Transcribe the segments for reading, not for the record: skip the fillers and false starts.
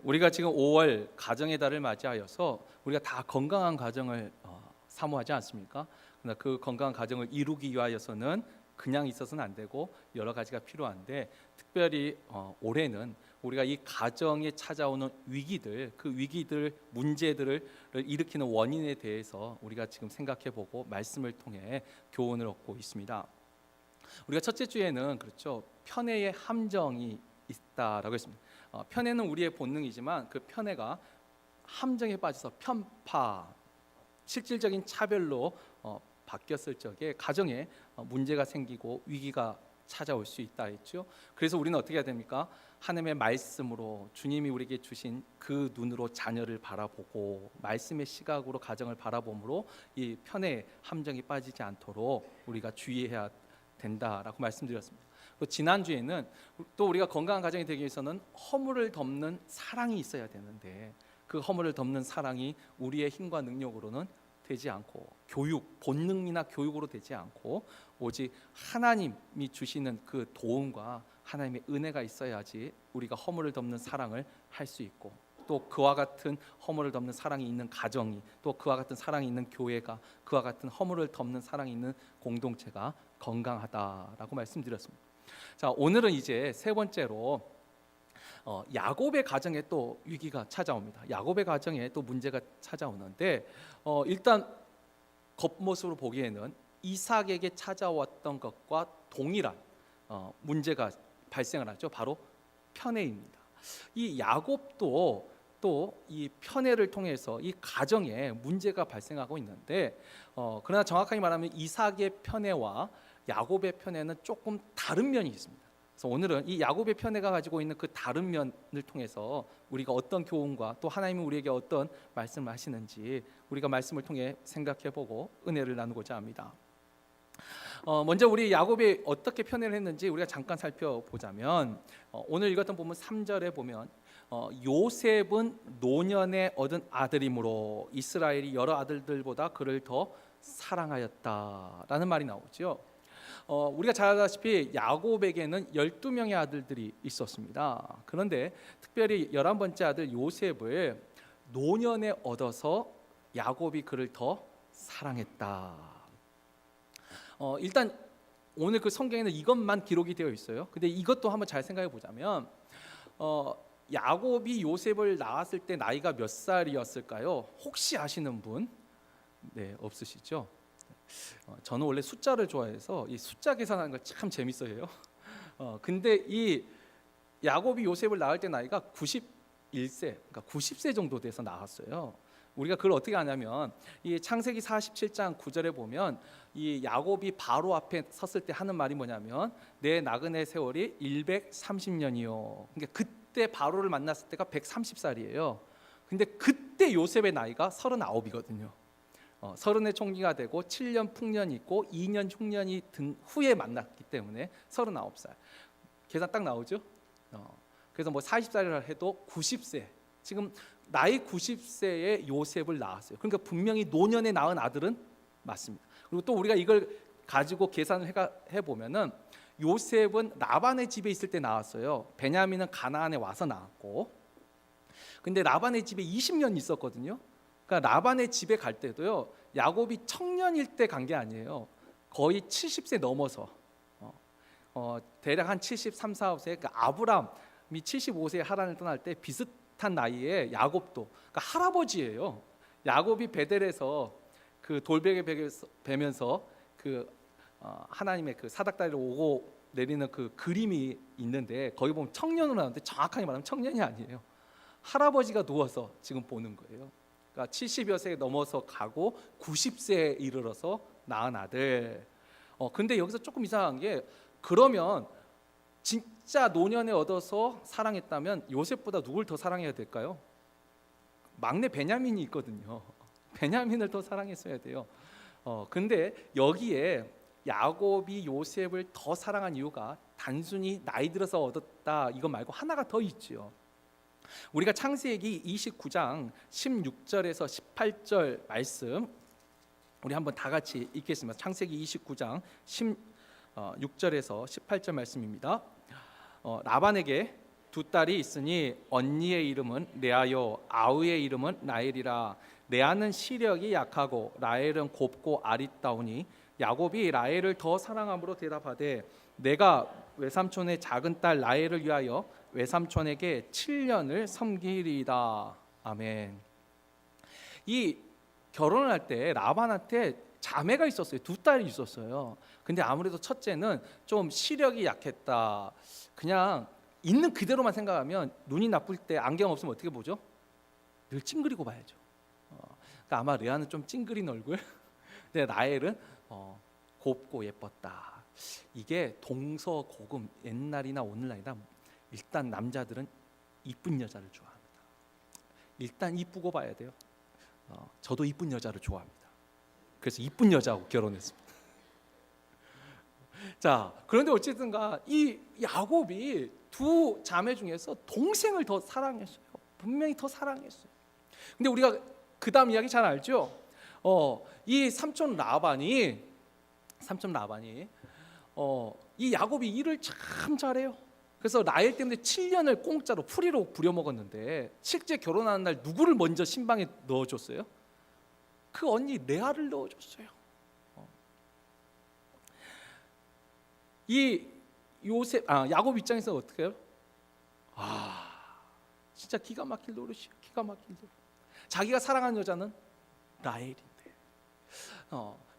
우리가 지금 5월 가정의 달을 맞이하여서 우리가 다 건강한 가정을 사모하지 않습니까? 그러나 그 건강한 가정을 이루기 위하여서는 그냥 있어서는 안 되고 여러 가지가 필요한데, 특별히 올해는 우리가 이 가정에 찾아오는 위기들, 그 위기들, 문제들을 일으키는 원인에 대해서 우리가 지금 생각해보고 말씀을 통해 교훈을 얻고 있습니다. 우리가 첫째 주에는 그렇죠, 편애의 함정이 있다라고 했습니다. 편애는 우리의 본능이지만 그 편애가 함정에 빠져서 편파, 실질적인 차별로 바뀌었을 적에 가정에 문제가 생기고 위기가 찾아올 수 있다 했죠. 그래서 우리는 어떻게 해야 됩니까? 하나님의 말씀으로, 주님이 우리에게 주신 그 눈으로 자녀를 바라보고 말씀의 시각으로 가정을 바라봄으로 이 편애의 함정에 빠지지 않도록 우리가 주의해야 된다라고 말씀드렸습니다. 지난주에는 또 우리가 건강한 가정이 되기 위해서는 허물을 덮는 사랑이 있어야 되는데, 그 허물을 덮는 사랑이 우리의 힘과 능력으로는 되지 않고, 교육, 본능이나 교육으로 되지 않고 오직 하나님이 주시는 그 도움과 하나님의 은혜가 있어야지 우리가 허물을 덮는 사랑을 할 수 있고, 또 그와 같은 허물을 덮는 사랑이 있는 가정이, 또 그와 같은 사랑이 있는 교회가, 그와 같은 허물을 덮는 사랑이 있는 공동체가 건강하다라고 말씀드렸습니다. 자, 오늘은 이제 세 번째로 야곱의 가정에 또 위기가 찾아옵니다. 야곱의 가정에 또 문제가 찾아오는데, 일단 겉모습으로 보기에는 이삭에게 찾아왔던 것과 동일한 문제가 발생을 하죠. 바로 편애입니다. 이 야곱도 또 이 편애를 통해서 이 가정에 문제가 발생하고 있는데, 그러나 정확하게 말하면 이삭의 편애와 야곱의 편애는 조금 다른 면이 있습니다. 그래서 오늘은 이 야곱의 편애가 가지고 있는 그 다른 면을 통해서 우리가 어떤 교훈과 또 하나님이 우리에게 어떤 말씀을 하시는지 우리가 말씀을 통해 생각해보고 은혜를 나누고자 합니다. 먼저 우리 야곱이 어떻게 편애를 했는지 우리가 잠깐 살펴보자면, 오늘 읽었던 본문 3절에 보면 요셉은 노년에 얻은 아들이므로 이스라엘이 여러 아들들보다 그를 더 사랑하였다라는 말이 나오죠. 우리가 잘 알다시피 야곱에게는 12명의 아들들이 있었습니다. 그런데 특별히 11번째 아들 요셉을 노년에 얻어서 야곱이 그를 더 사랑했다. 일단 오늘 그 성경에는 이것만 기록이 되어 있어요. 근데 이것도 한번 잘 생각해 보자면, 야곱이 요셉을 낳았을 때 나이가 몇 살이었을까요? 혹시 아시는 분? 네, 없으시죠? 저는 원래 숫자를 좋아해서 이 숫자 계산하는 걸 참 재밌어해요. 근데 이 야곱이 요셉을 낳을 때 나이가 91세, 그러니까 90세 정도 돼서 낳았어요. 우리가 그걸 어떻게 아냐면 이 창세기 47장 9절에 보면 이 야곱이 바로 앞에 섰을 때 하는 말이 뭐냐면, 내 나그네 세월이 130년이요. 그러니까 그때 바로를 만났을 때가 130살이에요. 근데 그때 요셉의 나이가 39이거든요. 30의 총기가 되고 7년 풍년이 있고 2년 흉년이 든 후에 만났기 때문에 39살. 계산 딱 나오죠? 그래서 뭐 40살이라 해도 90세. 지금 나이 90세의 요셉을 낳았어요. 그러니까 분명히 노년에 낳은 아들은 맞습니다. 그리고 또 우리가 이걸 가지고 계산을 해보면은 요셉은 라반의 집에 있을 때 낳았어요. 베냐민은 가나안에 와서 낳았고, 근데 라반의 집에 20년 있었거든요. 그러니까 라반의 집에 갈 때도요, 야곱이 청년일 때 간 게 아니에요. 거의 70세 넘어서 대략 한 73, 4세. 그러니까 아브람이 75세에 하란을 떠날 때 비슷한 나이에 야곱도, 그러니까 할아버지예요. 야곱이 베델에서 그 돌베개 베면서 그 하나님의 그 사닥다리를 오고 내리는 그 그림이 있는데, 거기 보면 청년으로 나오는데 정확하게 말하면 청년이 아니에요. 할아버지가 누워서 지금 보는 거예요. 그러니까 70여 세 넘어서 가고 90세에 이르러서 낳은 아들. 근데 여기서 조금 이상한 게, 그러면 진짜 노년에 얻어서 사랑했다면 요셉보다 누굴 더 사랑해야 될까요? 막내 베냐민이 있거든요. 베냐민을 더 사랑했어야 돼요. 근데 여기에 야곱이 요셉을 더 사랑한 이유가 단순히 나이 들어서 얻었다 이거 말고 하나가 더 있죠. 우리가 창세기 29장 16절에서 18절 말씀 우리 한번 다 같이 읽겠습니다. 창세기 29장 16절에서 18절 말씀입니다. 라반에게 두 딸이 있으니 언니의 이름은 레아요 아우의 이름은 라헬이라. 레아는 시력이 약하고 라헬은 곱고 아리따우니 야곱이 라헬을 더 사랑함으로 대답하되 내가 외삼촌의 작은 딸 라헬을 위하여 외삼촌에게 7년을 섬기리이다. 아멘. 이 결혼을 할 때 라반한테 자매가 있었어요. 두 딸이 있었어요. 근데 아무래도 첫째는 좀 시력이 약했다. 그냥 있는 그대로만 생각하면 눈이 나쁠 때 안경 없으면 어떻게 보죠? 늘 찡그리고 봐야죠. 그러니까 아마 레아는 좀 찡그린 얼굴. 근데 라헬은 곱고 예뻤다. 이게 동서고금, 옛날이나 오늘날이나 일단 남자들은 이쁜 여자를 좋아합니다. 일단 이쁘고 봐야 돼요. 저도 이쁜 여자를 좋아합니다. 그래서 이쁜 여자하고 결혼했습니다. 자, 그런데 어쨌든가 이 야곱이 두 자매 중에서 동생을 더 사랑했어요. 분명히 더 사랑했어요. 근데 우리가 그 다음 이야기 잘 알죠? 이 삼촌 라반이 이 야곱이 일을 참 잘해요. 그래서 라헬 때문에 7년을 공짜로 풀이로 부려먹었는데 실제 결혼하는 날 누구를 먼저 신방에 넣어줬어요? 그 언니 레아를 넣어줬어요. 이 야곱 입장에서 어떻게 해요? 진짜 기가 막힐 노릇이에요. 기가 막힐 노릇. 자기가 사랑하는 여자는 라헬인데.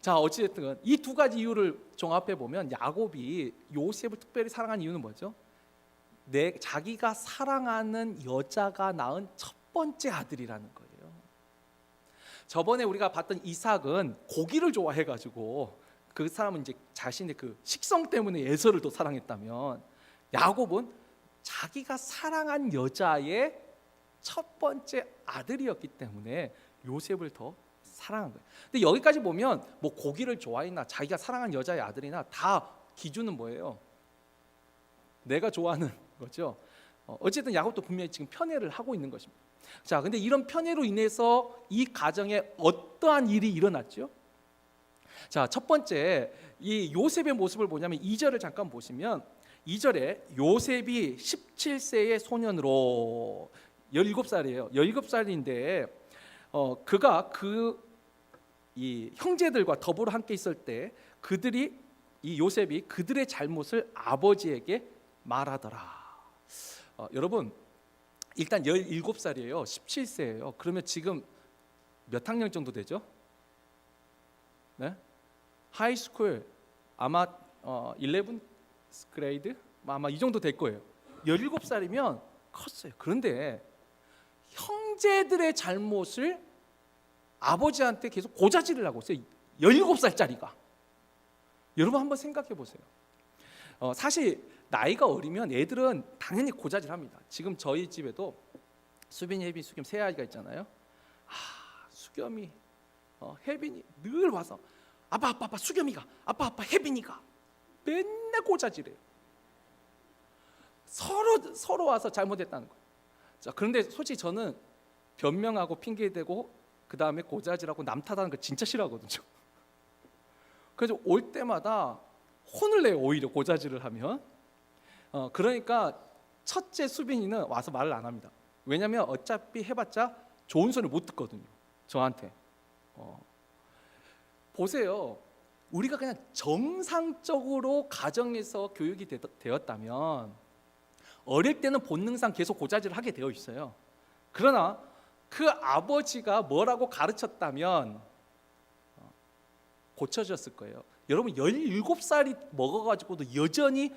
자, 어찌됐든 이 두 가지 이유를 종합해 보면 야곱이 요셉을 특별히 사랑한 이유는 뭐죠? 자기가 사랑하는 여자가 낳은 첫 번째 아들이라는 거예요. 저번에 우리가 봤던 이삭은 고기를 좋아해가지고 그 사람은 이제 자신의 그 식성 때문에 에서를 더 사랑했다면 야곱은 자기가 사랑한 여자의 첫 번째 아들이었기 때문에 요셉을 더 사랑한 거예요. 근데 여기까지 보면 뭐 고기를 좋아했나 자기가 사랑한 여자의 아들이나 다 기준은 뭐예요? 내가 좋아하는 거죠. 어쨌든 야곱도 분명히 지금 편애를 하고 있는 것입니다. 자, 근데 이런 편애로 인해서 이 가정에 어떠한 일이 일어났죠? 자, 첫 번째 이 요셉의 모습을 보냐면 2절을 잠깐 보시면 2절에 요셉이 17세의 소년으로 17살이에요. 17살인데 그가 이 형제들과 더불어 함께 있을 때 이 요셉이 그들의 잘못을 아버지에게 말하더라. 여러분 일단 17살이에요. 17세예요. 그러면 지금 몇 학년 정도 되죠? 네? 하이스쿨 아마 11 그레이드 아마 이 정도 될 거예요. 17살이면 컸어요. 그런데 형제들의 잘못을 아버지한테 계속 고자질을 하고 있어요. 17살짜리가. 여러분 한번 생각해 보세요. 사실 나이가 어리면 애들은 당연히 고자질합니다. 지금 저희 집에도 수빈이, 혜빈, 수겸 세 아이가 있잖아요. 수겸이, 혜빈이 늘 와서 아빠 수겸이가 아빠 혜빈이가 맨날 고자질해요. 서로 와서 잘못했다는 거예요. 자, 그런데 솔직히 저는 변명하고 핑계대고 그 다음에 고자질하고 남 탓하는 거 진짜 싫어하거든요. 그래서 올 때마다 혼을 내요. 오히려 고자질을 하면. 그러니까 첫째 수빈이는 와서 말을 안 합니다. 왜냐하면 어차피 해봤자 좋은 소리 못 듣거든요. 저한테. 보세요. 우리가 그냥 정상적으로 가정에서 교육이 되었다면 어릴 때는 본능상 계속 고자질을 하게 되어 있어요. 그러나 그 아버지가 뭐라고 가르쳤다면 고쳐졌을 거예요. 여러분 17살이 먹어가지고도 여전히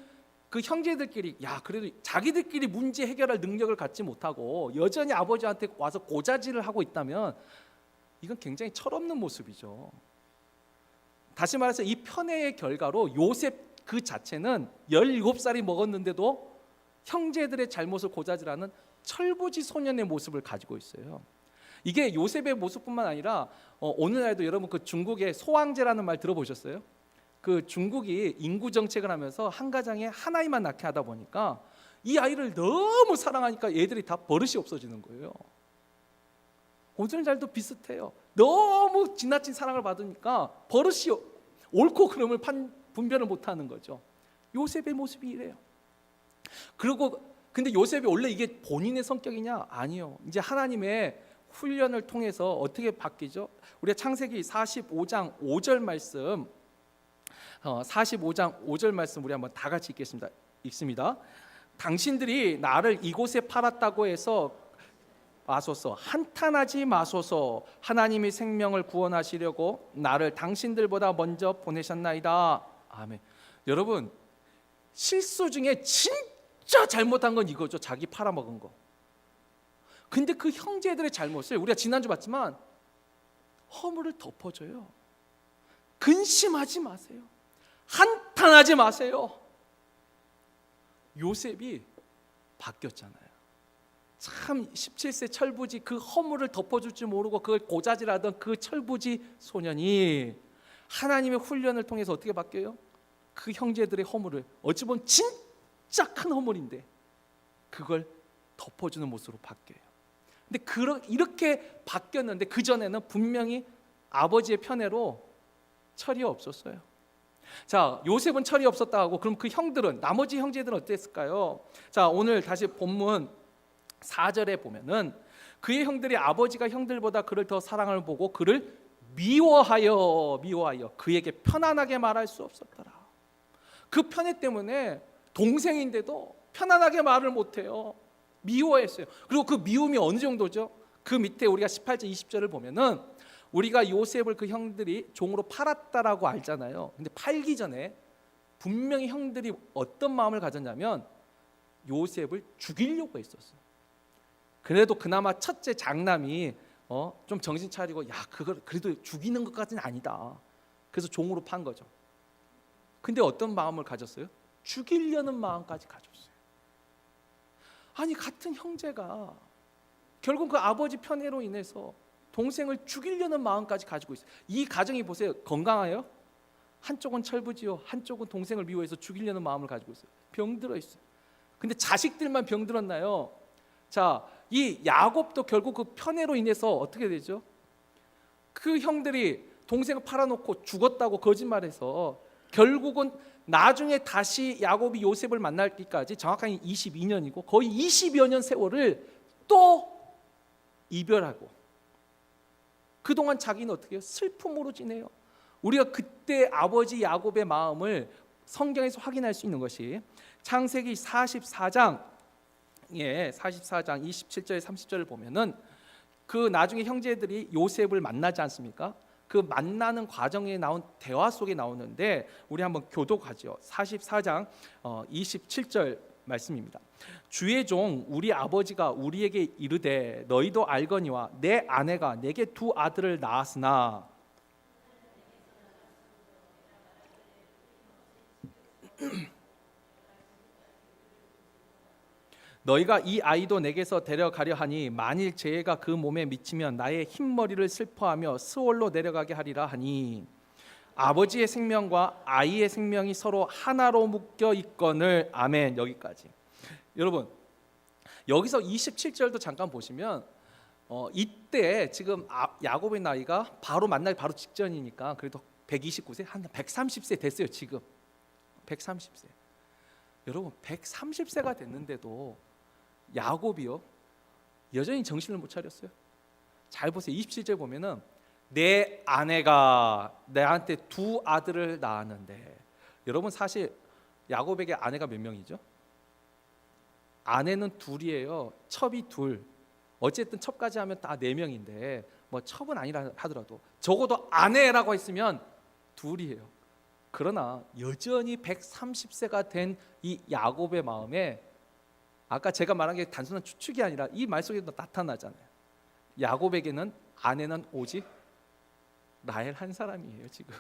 그 형제들끼리 그래도 자기들끼리 문제 해결할 능력을 갖지 못하고 여전히 아버지한테 와서 고자질을 하고 있다면 이건 굉장히 철없는 모습이죠. 다시 말해서 이 편애의 결과로 요셉 그 자체는 17살이 먹었는데도 형제들의 잘못을 고자질하는 철부지 소년의 모습을 가지고 있어요. 이게 요셉의 모습뿐만 아니라 오늘날도 여러분 그 중국의 소황제라는 말 들어보셨어요? 그 중국이 인구 정책을 하면서 한 가정에 한 아이만 낳게 하다 보니까 이 아이를 너무 사랑하니까 애들이 다 버릇이 없어지는 거예요. 오늘날도 비슷해요. 너무 지나친 사랑을 받으니까 버릇이 옳고 그름을 분별을 못하는 거죠. 요셉의 모습이 이래요. 그리고 근데 요셉이 원래 이게 본인의 성격이냐? 아니요. 이제 하나님의 훈련을 통해서 어떻게 바뀌죠? 우리가 창세기 45장 5절 말씀 45장 5절 말씀 우리 한번 다 같이 읽습니다. 당신들이 나를 이곳에 팔았다고 해서 마소서, 한탄하지 마소서. 하나님이 생명을 구원하시려고 나를 당신들보다 먼저 보내셨나이다. 아멘. 여러분, 실수 중에 진짜 잘못한 건 이거죠. 자기 팔아먹은 거. 근데 그 형제들의 잘못을 우리가 지난주 봤지만 허물을 덮어줘요. 근심하지 마세요. 한탄하지 마세요. 요셉이 바뀌었잖아요. 참 17세 철부지 그 허물을 덮어줄 줄 모르고 그걸 고자질하던 그 철부지 소년이 하나님의 훈련을 통해서 어떻게 바뀌어요? 그 형제들의 허물을, 어찌 보면 진짜 큰 허물인데 그걸 덮어주는 모습으로 바뀌어요. 근데 이렇게 바뀌었는데 그 전에는 분명히 아버지의 편애로 철이 없었어요. 자, 요셉은 철이 없었다 하고, 그럼 그 형들은, 나머지 형제들은 어땠을까요? 자, 오늘 다시 본문 4절에 보면은 그의 형들이 아버지가 형들보다 그를 더 사랑을 보고 그를 미워하여 그에게 편안하게 말할 수 없었더라. 그 편애 때문에 동생인데도 편안하게 말을 못해요. 미워했어요. 그리고 그 미움이 어느 정도죠? 그 밑에 우리가 18절 20절을 보면은 우리가 요셉을 그 형들이 종으로 팔았다라고 알잖아요. 근데 팔기 전에 분명히 형들이 어떤 마음을 가졌냐면 요셉을 죽이려고 했었어요. 그래도 그나마 첫째 장남이 좀 정신 차리고, 야, 그걸 그래도 죽이는 것까지는 아니다. 그래서 종으로 판 거죠. 근데 어떤 마음을 가졌어요? 죽이려는 마음까지 가졌어요. 아니, 같은 형제가 결국 그 아버지 편애로 인해서 동생을 죽이려는 마음까지 가지고 있어요. 이 가정이 보세요. 건강해요? 한쪽은 철부지요, 한쪽은 동생을 미워해서 죽이려는 마음을 가지고 있어요. 병들어 있어요. 근데 자식들만 병들었나요? 자, 이 야곱도 결국 그 편애로 인해서 어떻게 되죠? 그 형들이 동생을 팔아놓고 죽었다고 거짓말해서 결국은 나중에 다시 야곱이 요셉을 만날 때까지 정확하게 22년이고 거의 20여 년 세월을 또 이별하고, 그동안 자기는 어떻게 해요? 슬픔으로 지내요. 우리가 그때 아버지 야곱의 마음을 성경에서 확인할 수 있는 것이 창세기 44장 27절에 30절을 보면은 그 나중에 형제들이 요셉을 만나지 않습니까? 그 만나는 과정에 나온 대화 속에 나오는데 우리 한번 교독하죠. 44장 27절 말씀입니다. 주의 종 우리 아버지가 우리에게 이르되 너희도 알거니와 내 아내가 내게 두 아들을 낳았으나 너희가 이 아이도 내게서 데려가려 하니 만일 재해가 그 몸에 미치면 나의 흰머리를 슬퍼하며 스올로 내려가게 하리라 하니 아버지의 생명과 아이의 생명이 서로 하나로 묶여 있거늘. 아멘. 여기까지. 여러분, 여기서 27절도 잠깐 보시면 이때 지금 야곱의 나이가 바로 만나기 바로 직전이니까 그래도 129세, 한 130세 됐어요. 지금 130세. 여러분, 130세가 됐는데도 야곱이요 여전히 정신을 못 차렸어요. 잘 보세요. 27절 보면은 내 아내가 내한테 두 아들을 낳았는데, 여러분 사실 야곱에게 아내가 몇 명이죠? 아내는 둘이에요. 첩이 둘. 어쨌든 첩까지 하면 다 4명인데 뭐 첩은 아니라 하더라도 적어도 아내라고 했으면 둘이에요. 그러나 여전히 130세가 된 이 야곱의 마음에 아까 제가 말한 게 단순한 추측이 아니라 이 말 속에도 나타나잖아요. 야곱에게는 아내는 오직 라헬 한 사람이에요 지금.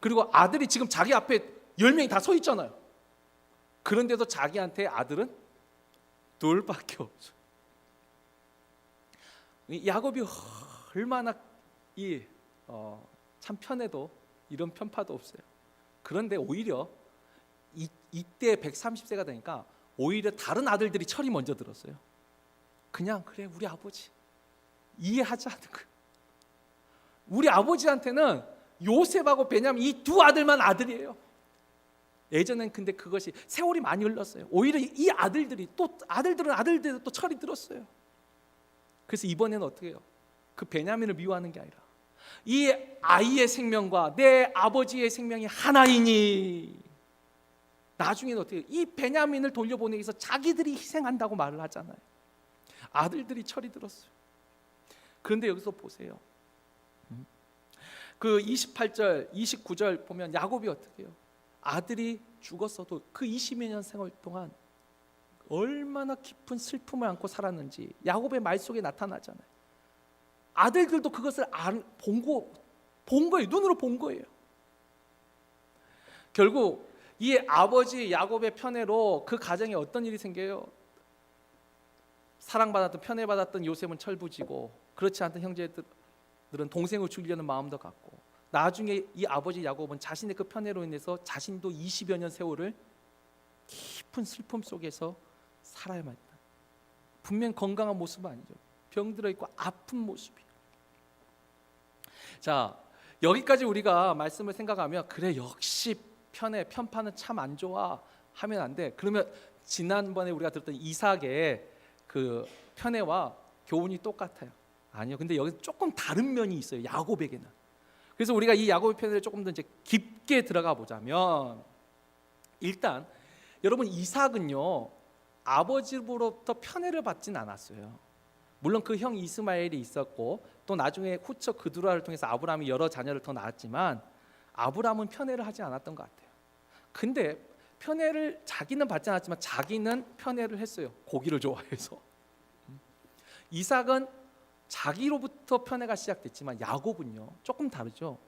그리고 아들이 지금 자기 앞에 10명이 다 서 있잖아요. 그런데도 자기한테 아들은 둘밖에 없죠. 야곱이 얼마나 참 편해도 이런 편파도 없어요. 그런데 오히려 이때 130세가 되니까 오히려 다른 아들들이 철이 먼저 들었어요. 그냥 그래 우리 아버지 이해하지 않는 거예요. 우리 아버지한테는 요셉하고 베냐민 이 두 아들만 아들이에요. 예전엔 근데 그것이 세월이 많이 흘렀어요. 오히려 이 아들들이 또 아들들은 또 철이 들었어요. 그래서 이번에는 어떻게 해요? 그 베냐민을 미워하는 게 아니라 이 아이의 생명과 내 아버지의 생명이 하나이니, 나중에는 어떻게 해요? 이 베냐민을 돌려보내기 위해서 자기들이 희생한다고 말을 하잖아요. 아들들이 철이 들었어요. 그런데 여기서 보세요. 그 28절, 29절 보면 야곱이 어떻게 해요? 아들이 죽었어도 그 20여 년 생활 동안 얼마나 깊은 슬픔을 안고 살았는지 야곱의 말 속에 나타나잖아요. 아들들도 그것을 본 거예요. 눈으로 본 거예요. 결국 이 아버지 야곱의 편애로 그 가정에 어떤 일이 생겨요? 사랑받았던, 편애받았던 요셉은 철부지고, 그렇지 않던 형제들은 동생을 죽이려는 마음도 갖고, 나중에 이 아버지 야곱은 자신의 그 편애로 인해서 자신도 20여 년 세월을 깊은 슬픔 속에서 살아야만 했다. 분명 건강한 모습은 아니죠. 병들어 있고 아픈 모습이에요. 자, 여기까지 우리가 말씀을 생각하면 그래, 역시 편파는 참 안 좋아 하면 안 돼. 그러면 지난번에 우리가 들었던 이삭의 그 편애와 교훈이 똑같아요. 아니요. 근데 여기 조금 다른 면이 있어요. 야곱에게는. 그래서 우리가 이 야곱의 편애를 조금 더 이제 깊게 들어가 보자면, 일단 여러분, 이삭은요 아버지로부터 편애를 받진 않았어요. 물론 그 형 이스마엘이 있었고 또 나중에 후처 그두라를 통해서 아브라함이 여러 자녀를 더 낳았지만 아브라함은 편애를 하지 않았던 것 같아요. 근데 편애를 자기는 받지 않았지만 자기는 편애를 했어요. 고기를 좋아해서. 이삭은 자기로부터 편애가 시작됐지만 야곱은요 조금 다르죠.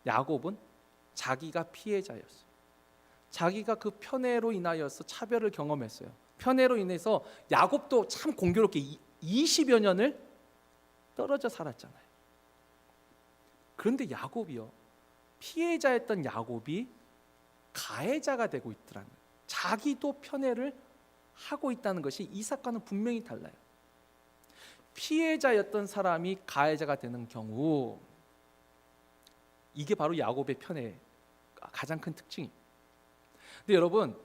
야곱은 자기가 피해자였어요. 자기가 그 편애로 인하여서 차별을 경험했어요. 편애로 인해서 야곱도 참 공교롭게 20여 년을 떨어져 살았잖아요. 그런데 야곱이요, 피해자였던 야곱이 가해자가 되고 있더라는 거예요. 자기도 편애를 하고 있다는 것이 이삭과는 분명히 달라요. 피해자였던 사람이 가해자가 되는 경우, 이게 바로 야곱의 편애의 가장 큰 특징입니다. 근데 여러분,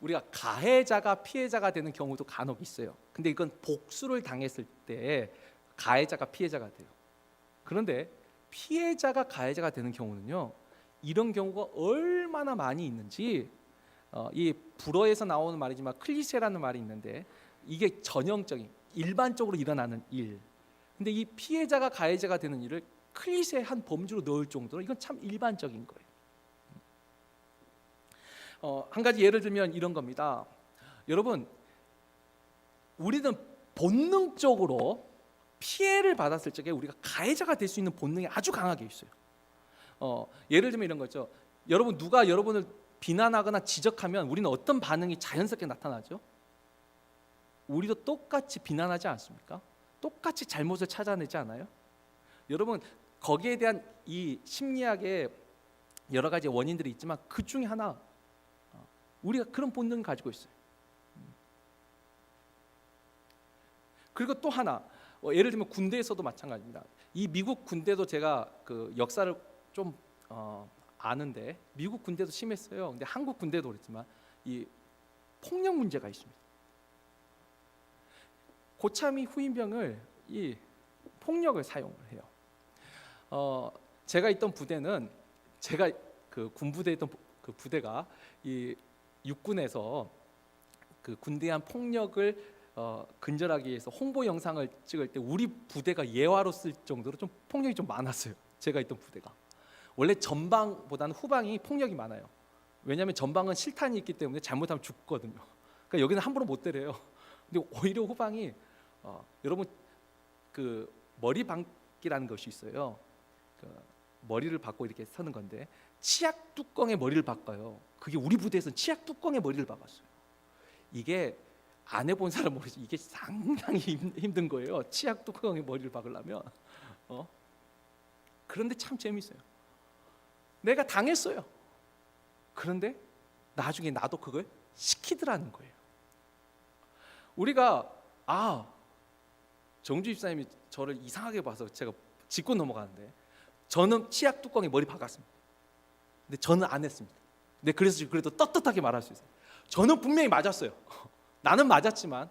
우리가 가해자가 피해자가 되는 경우도 간혹 있어요. 근데 이건 복수를 당했을 때 가해자가 피해자가 돼요. 그런데 피해자가 가해자가 되는 경우는요, 이런 경우가 얼마나 많이 있는지, 이 불어에서 나오는 말이지만 클리셰라는 말이 있는데, 이게 전형적인 일반적으로 일어나는 일. 근데 이 피해자가 가해자가 되는 일을 클리셰 한 범주로 넣을 정도로 이건 참 일반적인 거예요. 한 가지 예를 들면 이런 겁니다. 여러분, 우리는 본능적으로 피해를 받았을 적에 우리가 가해자가 될 수 있는 본능이 아주 강하게 있어요. 예를 들면 이런 거죠. 여러분, 누가 여러분을 비난하거나 지적하면 우리는 어떤 반응이 자연스럽게 나타나죠? 우리도 똑같이 비난하지 않습니까? 똑같이 잘못을 찾아내지 않아요? 여러분, 거기에 대한 이 심리학의 여러 가지 원인들이 있지만 그 중에 하나, 우리가 그런 본능을 가지고 있어요. 그리고 또 하나, 예를 들면 군대에서도 마찬가지입니다. 이 미국 군대도 제가 그 역사를 좀 아는데, 미국 군대도 심했어요. 근데 한국 군대도 그렇지만 이 폭력 문제가 있습니다. 고참이 후임병을 이 폭력을 사용을 해요. 제가 있던 부대는, 제가 그 군부대에 있던 그 부대가 이 육군에서 그 군대에 한 폭력을 근절하기 위해서 홍보 영상을 찍을 때 우리 부대가 예화로 쓸 정도로 좀 폭력이 좀 많았어요. 제가 있던 부대가. 원래 전방보다는 후방이 폭력이 많아요. 왜냐하면 전방은 실탄이 있기 때문에 잘못하면 죽거든요. 그러니까 여기는 함부로 못 때려요. 근데 오히려 후방이 여러분, 그 머리 박기라는 것이 있어요. 그 머리를 박고 이렇게 서는 건데, 치약 뚜껑에 머리를 박아요. 그게 우리 부대에서는 치약 뚜껑에 머리를 박았어요. 이게 안 해본 사람 모르지, 이게 상당히 힘든 거예요. 치약 뚜껑에 머리를 박으려면. 그런데 참 재밌어요. 내가 당했어요. 그런데 나중에 나도 그걸 시키더라는 거예요. 우리가 정주 집사님이 저를 이상하게 봐서 제가 짚고 넘어가는데, 저는 치약 뚜껑에 머리 박았습니다. 근데 저는 안 했습니다. 네, 그래서 그래도 떳떳하게 말할 수 있어요. 저는 분명히 맞았어요. 나는 맞았지만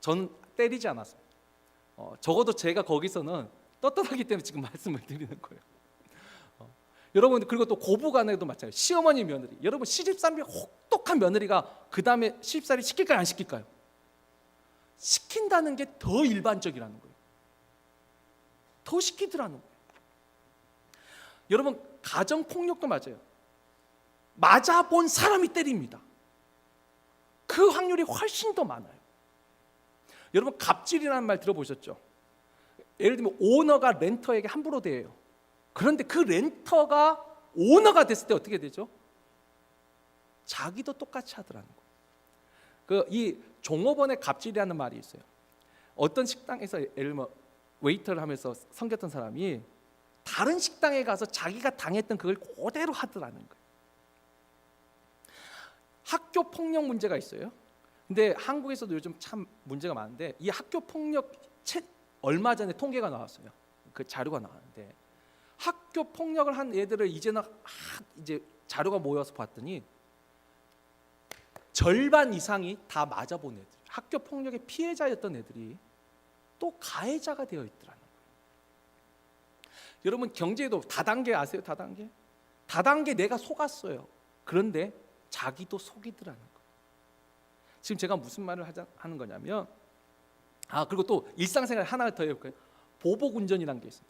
저는 때리지 않았어요. 적어도 제가 거기서는 떳떳하기 때문에 지금 말씀을 드리는 거예요. 여러분, 그리고 또 고부간에도 마찬가지예요. 시어머니 며느리, 여러분 시집살이 혹독한 며느리가 그 다음에 시집살이 시킬까요, 안 시킬까요? 시킨다는 게 더 일반적이라는 거예요. 더 시키더라는 거예요. 여러분, 가정폭력도 맞아요. 맞아본 사람이 때립니다. 그 확률이 훨씬 더 많아요. 여러분, 갑질이라는 말 들어보셨죠? 예를 들면 오너가 렌터에게 함부로 대해요. 그런데 그 렌터가 오너가 됐을 때 어떻게 되죠? 자기도 똑같이 하더라는 거예요. 이 종업원의 갑질이라는 말이 있어요. 어떤 식당에서 예를 들면 웨이터를 하면서 섬겼던 사람이 다른 식당에 가서 자기가 당했던 그걸 그대로 하더라는 거예요. 학교 폭력 문제가 있어요. 근데 한국에서도 요즘 참 문제가 많은데, 이 학교 폭력 얼마 전에 통계가 나왔어요. 그 자료가 나왔는데, 학교 폭력을 한 애들을 이제 자료가 모여서 봤더니 절반 이상이 다 맞아본 애들, 학교 폭력의 피해자였던 애들이 또 가해자가 되어 있더라는 거예요. 여러분, 경제에도 다단계 아세요? 다단계 내가 속았어요. 그런데 자기도 속이더라는 거예요. 지금 제가 무슨 말을 하는 거냐면, 그리고 또 일상생활 하나 더 해볼까요? 보복운전이라는 게 있어요.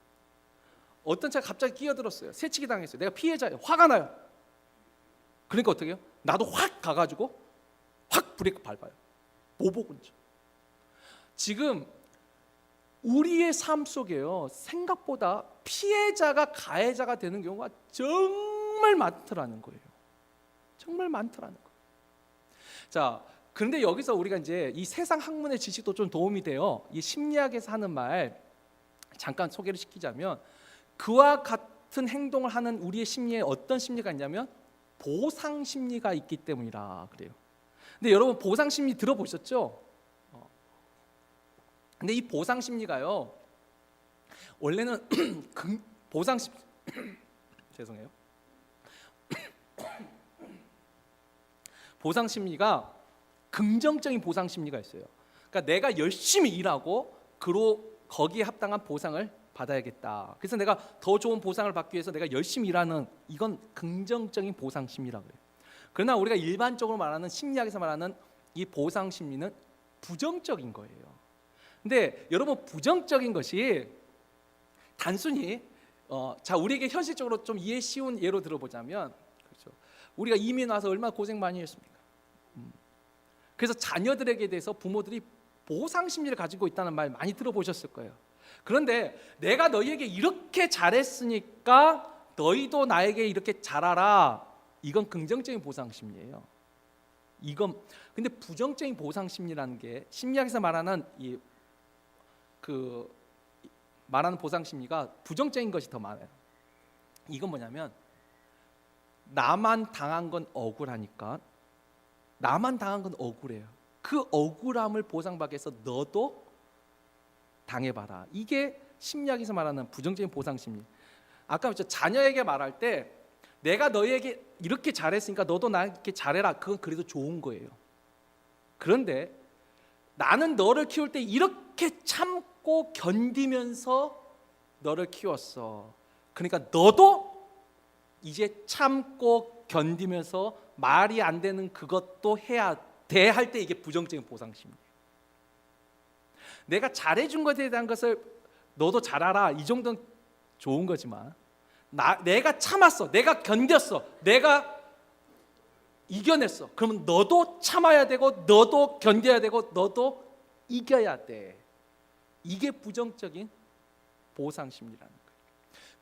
어떤 차가 갑자기 끼어들었어요. 새치기 당했어요. 내가 피해자예요. 화가 나요. 그러니까 어떻게 해요? 나도 확 가가지고 확 브레이크 밟아요. 보복운전. 지금 우리의 삶 속에요, 생각보다 피해자가 가해자가 되는 경우가 정말 많더라는 거예요. 정말 많더라는 거예요. 자, 그런데 여기서 우리가 이제 이 세상 학문의 지식도 좀 도움이 돼요. 이 심리학에서 하는 말 잠깐 소개를 시키자면, 그와 같은 행동을 하는 우리의 심리에 어떤 심리가 있냐면 보상 심리가 있기 때문이라 그래요. 근데 여러분, 보상 심리 들어보셨죠? 근데 이 보상 심리가요, 원래는 보상 심리 죄송해요. 보상 심리가 긍정적인 보상 심리가 있어요. 그러니까 내가 열심히 일하고 거기에 합당한 보상을 받아야겠다. 그래서 내가 더 좋은 보상을 받기 위해서 내가 열심히 일하는, 이건 긍정적인 보상 심리라고 해요. 그러나 우리가 일반적으로 말하는 심리학에서 말하는 이 보상 심리는 부정적인 거예요. 근데 여러분, 부정적인 것이 단순히 우리에게 현실적으로 좀 이해 쉬운 예로 들어보자면, 그렇죠, 우리가 이민 와서 얼마나 고생 많이 했습니까? 그래서 자녀들에게 대해서 부모들이 보상 심리를 가지고 있다는 말 많이 들어보셨을 거예요. 그런데 내가 너희에게 이렇게 잘했으니까 너희도 나에게 이렇게 잘하라, 이건 긍정적인 보상 심리예요. 근데 부정적인 보상 심리라는 게 심리학에서 말하는 말하는 보상 심리가 부정적인 것이 더 많아요. 이건 뭐냐면, 나만 당한 건 억울하니까, 나만 당한 건 억울해요. 그 억울함을 보상받기 위해서 너도 당해봐라. 이게 심리학에서 말하는 부정적인 보상 심리. 아까 말했죠, 자녀에게 말할 때 내가 너희에게 이렇게 잘했으니까 너도 나에게 잘해라, 그건 그래도 좋은 거예요. 그런데 나는 너를 키울 때 이렇게 참고 견디면서 너를 키웠어. 그러니까 너도 이제 참고 견디면서 말이 안 되는 그것도 해야 돼 할 때, 이게 부정적인 보상 심리예요. 내가 잘해준 것에 대한 것을 너도 잘하라, 이 정도는 좋은 거지만, 내가 참았어, 내가 견뎠어, 내가 이겨냈어, 그러면 너도 참아야 되고 너도 견뎌야 되고 너도 이겨야 돼. 이게 부정적인 보상 심리라는 거예요.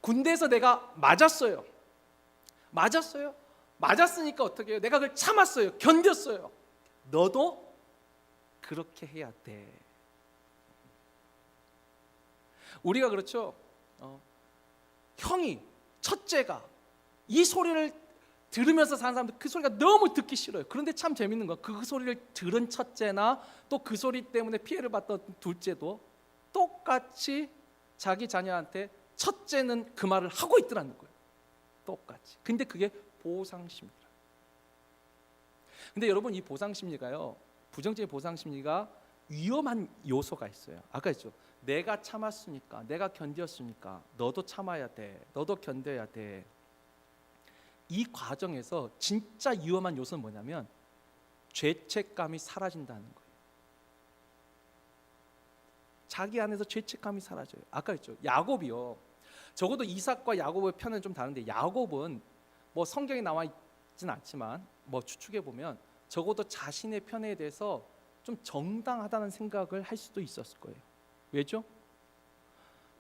군대에서 내가 맞았어요. 맞았으니까 어떻게 해요? 내가 그걸 참았어요, 견뎠어요. 너도 그렇게 해야 돼. 우리가 그렇죠. 형이, 첫째가 이 소리를 들으면서 사는 사람들, 그 소리가 너무 듣기 싫어요. 그런데 참 재밌는 건, 그 소리를 들은 첫째나 또 그 소리 때문에 피해를 받던 둘째도 똑같이 자기 자녀한테 첫째는 그 말을 하고 있더라는 거예요. 똑같이. 근데 그게 보상 심리라. 근데 여러분, 이 보상 심리가요, 부정적인 보상 심리가 위험한 요소가 있어요. 아까 했죠. 내가 참았으니까, 내가 견뎠으니까 너도 참아야 돼, 너도 견뎌야 돼. 이 과정에서 진짜 위험한 요소는 뭐냐면 죄책감이 사라진다는 거예요. 자기 안에서 죄책감이 사라져요. 아까 했죠. 야곱이요, 적어도 이삭과 야곱의 편은 좀 다른데, 야곱은 뭐 성경에 나와 있진 않지만 뭐 추측해 보면 적어도 자신의 편에 대해서 좀 정당하다는 생각을 할 수도 있었을 거예요. 왜죠?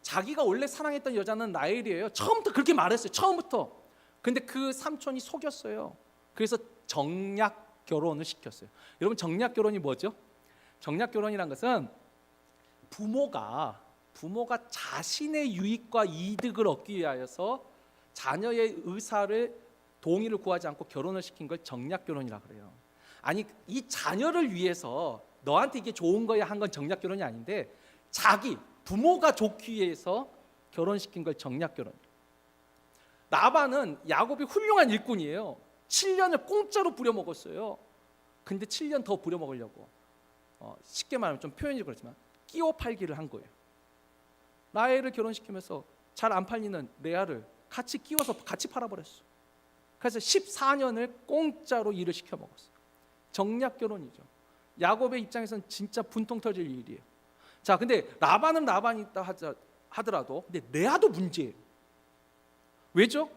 자기가 원래 사랑했던 여자는 라헬이에요. 처음부터 그렇게 말했어요. 처음부터. 근데 그 삼촌이 속였어요. 그래서 정략 결혼을 시켰어요. 여러분, 정략 결혼이 뭐죠? 정략 결혼이란 것은 부모가 자신의 유익과 이득을 얻기 위하여서 자녀의 의사를 동의를 구하지 않고 결혼을 시킨 걸 정략 결혼이라 그래요. 아니, 이 자녀를 위해서 너한테 이게 좋은 거야 한 건 정략 결혼이 아닌데, 자기 부모가 좋기 위해서 결혼시킨 걸 정략 결혼. 라반은 야곱이 훌륭한 일꾼이에요. 7년을 공짜로 부려먹었어요. 근데 7년 더 부려먹으려고 쉽게 말하면 좀 표현이 그렇지만 끼워 팔기를 한 거예요. 라헬을 결혼시키면서 잘 안 팔리는 레아를 같이 끼워서 같이 팔아버렸어. 그래서 14년을 공짜로 일을 시켜 먹었어요. 정략 결혼이죠. 야곱의 입장에서는 진짜 분통 터질 일이에요. 자, 근데 라반은 라반이 있다 하더라도 근데 레아도 문제예요. 왜죠?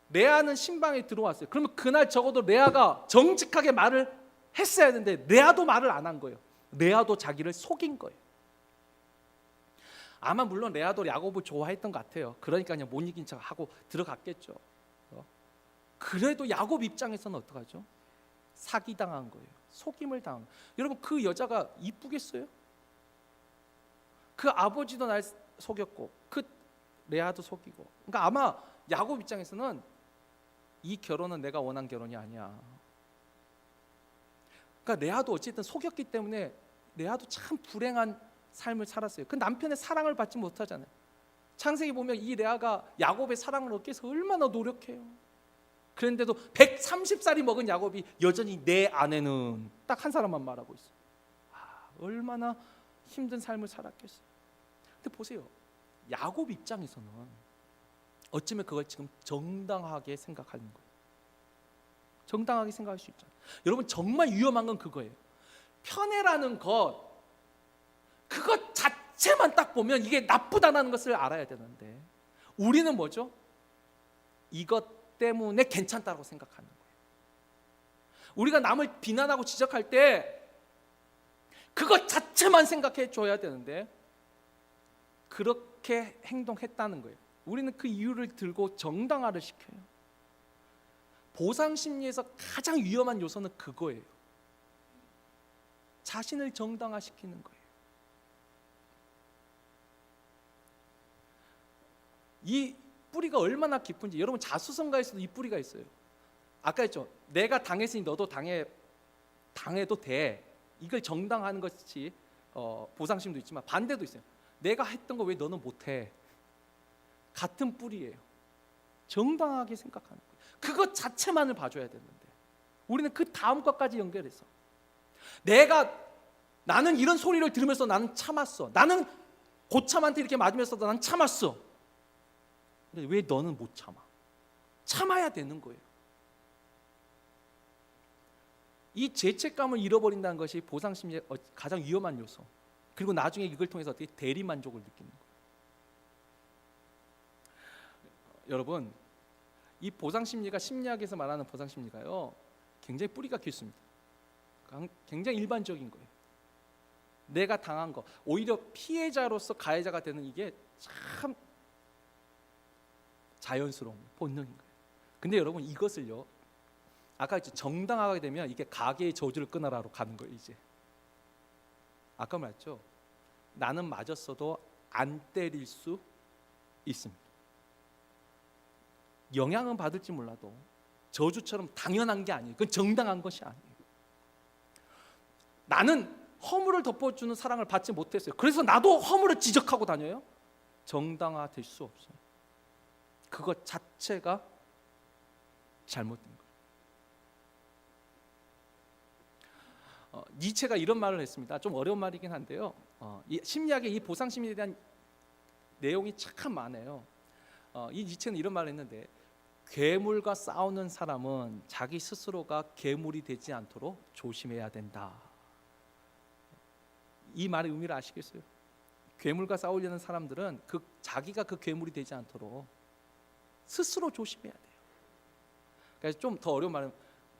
레아는 신방에 들어왔어요. 그러면 그날 적어도 레아가 정직하게 말을 했어야 되는데 레아도 말을 안 한 거예요. 레아도 자기를 속인 거예요. 아마 물론 레아도 야곱을 좋아했던 것 같아요. 그러니까 그냥 못 이긴 척하고 들어갔겠죠. 그래도 야곱 입장에서는 어떡하죠? 사기당한 거예요. 속임을 당한 거예요. 여러분, 그 여자가 이쁘겠어요? 그 아버지도 날 속였고 그 레아도 속이고. 그러니까 아마 야곱 입장에서는 이 결혼은 내가 원한 결혼이 아니야. 그러니까 레아도 어쨌든 속였기 때문에 레아도 참 불행한 삶을 살았어요. 그 남편의 사랑을 받지 못하잖아요. 창세기 보면 이 레아가 야곱의 사랑을 얻기 위해서 얼마나 노력해요. 그런데도 130살이 먹은 야곱이 여전히 내 아내는 딱 한 사람만 말하고 있어요. 얼마나 힘든 삶을 살았겠어요. 근데 보세요, 야곱 입장에서는 어쩌면 그걸 지금 정당하게 생각하는 거예요. 정당하게 생각할 수 있잖아요. 여러분, 정말 위험한 건 그거예요. 편애라는 것, 그것 자체만 딱 보면 이게 나쁘다는 것을 알아야 되는데, 우리는 뭐죠? 이것 때문에 괜찮다고 생각하는 거예요. 우리가 남을 비난하고 지적할 때 그것 자체만 생각해 줘야 되는데 그렇게 행동했다는 거예요. 우리는 그 이유를 들고 정당화를 시켜요. 보상 심리에서 가장 위험한 요소는 그거예요. 자신을 정당화시키는 거예요. 이 뿌리가 얼마나 깊은지, 여러분 자수성가에서도 이 뿌리가 있어요. 아까 했죠. 내가 당했으니 너도 당해도 돼. 이걸 정당화하는 것이 보상심도 있지만 반대도 있어요. 내가 했던 거 왜 너는 못해? 같은 뿌리예요. 정당하게 생각하는 거예요. 그것 자체만을 봐줘야 되는데 우리는 그 다음 것까지 연결해서 나는 이런 소리를 들으면서 나는 참았어. 나는 고참한테 이렇게 맞으면서도 나는 참았어. 근데 왜 너는 못 참아? 참아야 되는 거예요. 이 죄책감을 잃어버린다는 것이 보상심리의 가장 위험한 요소. 그리고 나중에 이걸 통해서 어떻게 대리만족을 느끼는 거예요. 여러분, 이 보상심리가 심리학에서 말하는 보상심리가요, 굉장히 뿌리가 깊습니다. 굉장히 일반적인 거예요. 내가 당한 거, 오히려 피해자로서 가해자가 되는 이게 참 자연스러운 본능인 거예요. 근데 여러분, 이것을요, 아까 정당하게 되면 이게 가계의 저주를 끊어라로 가는 거예요. 이제 아까 말했죠. 나는 맞았어도 안 때릴 수 있습니다. 영향은 받을지 몰라도 저주처럼 당연한 게 아니에요. 그건 정당한 것이 아니에요. 나는 허물을 덮어주는 사랑을 받지 못했어요. 그래서 나도 허물을 지적하고 다녀요. 정당화될 수 없어요. 그것 자체가 잘못된 거예요. 니체가 이런 말을 했습니다. 좀 어려운 말이긴 한데요. 이 심리학의 이 보상 심리에 대한 내용이 참 많아요. 이 니체는 이런 말을 했는데, 괴물과 싸우는 사람은 자기 스스로가 괴물이 되지 않도록 조심해야 된다. 이 말의 의미를 아시겠어요? 괴물과 싸우려는 사람들은 자기가 그 괴물이 되지 않도록 스스로 조심해야 돼요. 그래서 좀 더 어려운 말은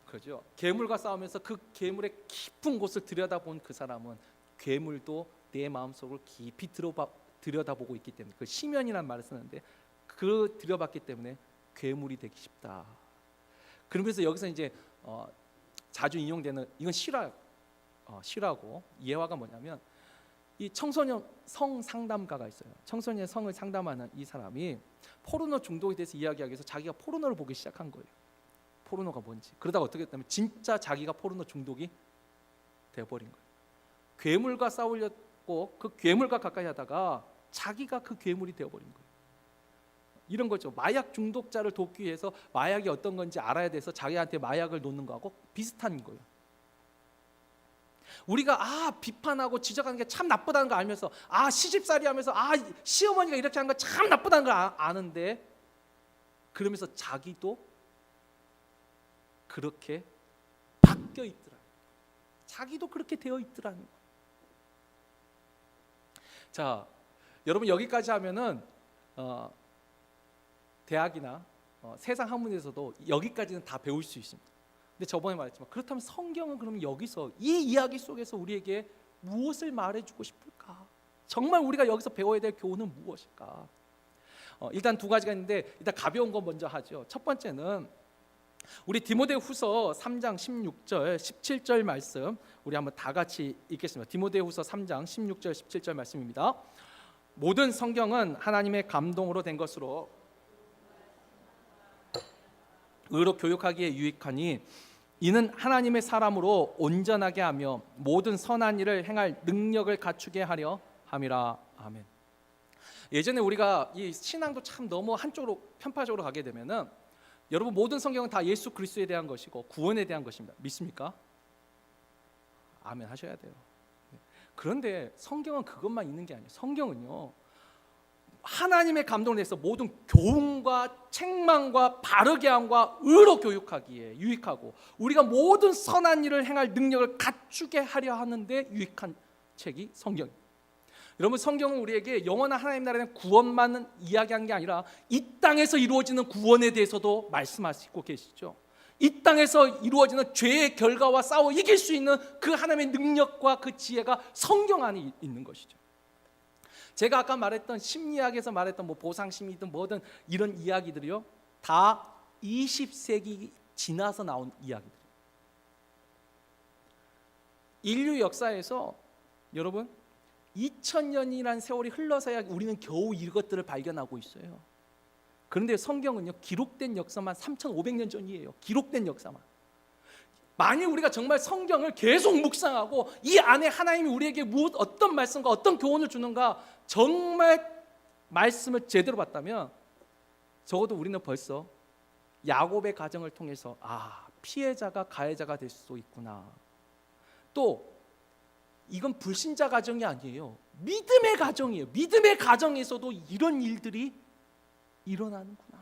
그죠. 괴물과 싸우면서 그 괴물의 깊은 곳을 들여다본 그 사람은 괴물도 내 마음속을 깊이 들여다보고 있기 때문에, 그 심연이라는 말을 쓰는데, 그 들여봤기 때문에 괴물이 되기 쉽다. 그러면서 여기서 이제 자주 인용되는, 이건 실화고 예화가 뭐냐면, 이 청소년 성 상담가가 있어요. 청소년의 성을 상담하는 이 사람이 포르노 중독에 대해서 이야기하기 위해서 자기가 포르노를 보기 시작한 거예요. 포르노가 뭔지. 그러다가 어떻게 했냐면 진짜 자기가 포르노 중독이 되어버린 거예요. 괴물과 싸우려고 그 괴물과 가까이 하다가 자기가 그 괴물이 되어버린 거예요. 이런 거죠. 마약 중독자를 돕기 위해서 마약이 어떤 건지 알아야 돼서 자기한테 마약을 놓는 거하고 비슷한 거예요. 우리가 비판하고 지적하는 게 참 나쁘다는 걸 알면서, 시집살이 하면서 시어머니가 이렇게 한 거 참 나쁘다는 걸 아는데, 그러면서 자기도 그렇게 바뀌어 있더라. 자기도 그렇게 되어 있더라는 거예요. 자, 여러분 여기까지 하면은 대학이나 세상 학문에서도 여기까지는 다 배울 수 있습니다. 근데 저번에 말했지만, 그렇다면 성경은 그러면 여기서 이 이야기 속에서 우리에게 무엇을 말해주고 싶을까? 정말 우리가 여기서 배워야 될 교훈은 무엇일까? 일단 두 가지가 있는데, 일단 가벼운 거 먼저 하죠. 첫 번째는 우리 디모데후서 3장 16절 17절 말씀, 우리 한번 다 같이 읽겠습니다. 디모데후서 3장 16절 17절 말씀입니다. 모든 성경은 하나님의 감동으로 된 것으로 의로 교육하기에 유익하니, 이는 하나님의 사람으로 온전하게 하며 모든 선한 일을 행할 능력을 갖추게 하려 함이라. 아멘. 예전에 우리가 이 신앙도 참 너무 한쪽으로 편파적으로 가게 되면은, 여러분 모든 성경은 다 예수 그리스도에 대한 것이고 구원에 대한 것입니다. 믿습니까? 아멘 하셔야 돼요. 그런데 성경은 그것만 있는 게 아니에요. 성경은요, 하나님의 감동을 내서 모든 교훈과 책망과 바르게 함과 의로 교육하기에 유익하고, 우리가 모든 선한 일을 행할 능력을 갖추게 하려 하는데 유익한 책이 성경입니다. 여러분, 성경은 우리에게 영원한 하나님 나라에 대한 구원만은 이야기한 게 아니라 이 땅에서 이루어지는 구원에 대해서도 말씀하시고 계시죠. 이 땅에서 이루어지는 죄의 결과와 싸워 이길 수 있는 그 하나님의 능력과 그 지혜가 성경 안에 있는 것이죠. 제가 아까 말했던 심리학에서 말했던 보상심리든 뭐든 이런 이야기들이요, 다 20세기 지나서 나온 이야기들이에요. 인류 역사에서 여러분 2000년이라는 세월이 흘러서야 우리는 겨우 이것들을 발견하고 있어요. 그런데 성경은요, 기록된 역사만 3500년 전이에요. 기록된 역사만. 만일 우리가 정말 성경을 계속 묵상하고 이 안에 하나님이 우리에게 어떤 말씀과 어떤 교훈을 주는가 정말 말씀을 제대로 봤다면, 적어도 우리는 벌써 야곱의 가정을 통해서 피해자가 가해자가 될 수도 있구나. 또 이건 불신자 가정이 아니에요. 믿음의 가정이에요. 믿음의 가정에서도 이런 일들이 일어나는구나.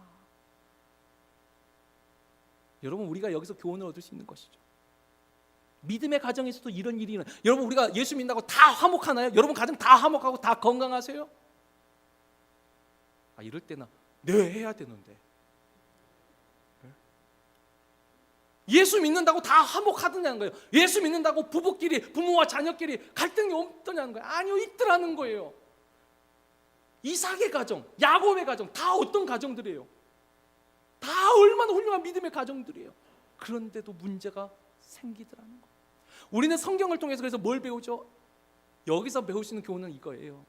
여러분, 우리가 여기서 교훈을 얻을 수 있는 것이죠. 믿음의 가정에서도 이런 일이 일어나요. 여러분, 우리가 예수 믿는다고 다 화목하나요? 여러분 가정 다 화목하고 다 건강하세요? 이럴 때는 네, 해야 되는데. 예수 믿는다고 다 화목하더냐는 거예요. 예수 믿는다고 부부끼리, 부모와 자녀끼리 갈등이 없더냐는 거예요. 아니요, 있더라는 거예요. 이삭의 가정, 야곱의 가정, 다 어떤 가정들이에요? 다 얼마나 훌륭한 믿음의 가정들이에요. 그런데도 문제가 생기더라는 거예요. 우리는 성경을 통해서 그래서 뭘 배우죠? 여기서 배울 수 있는 교훈은 이거예요.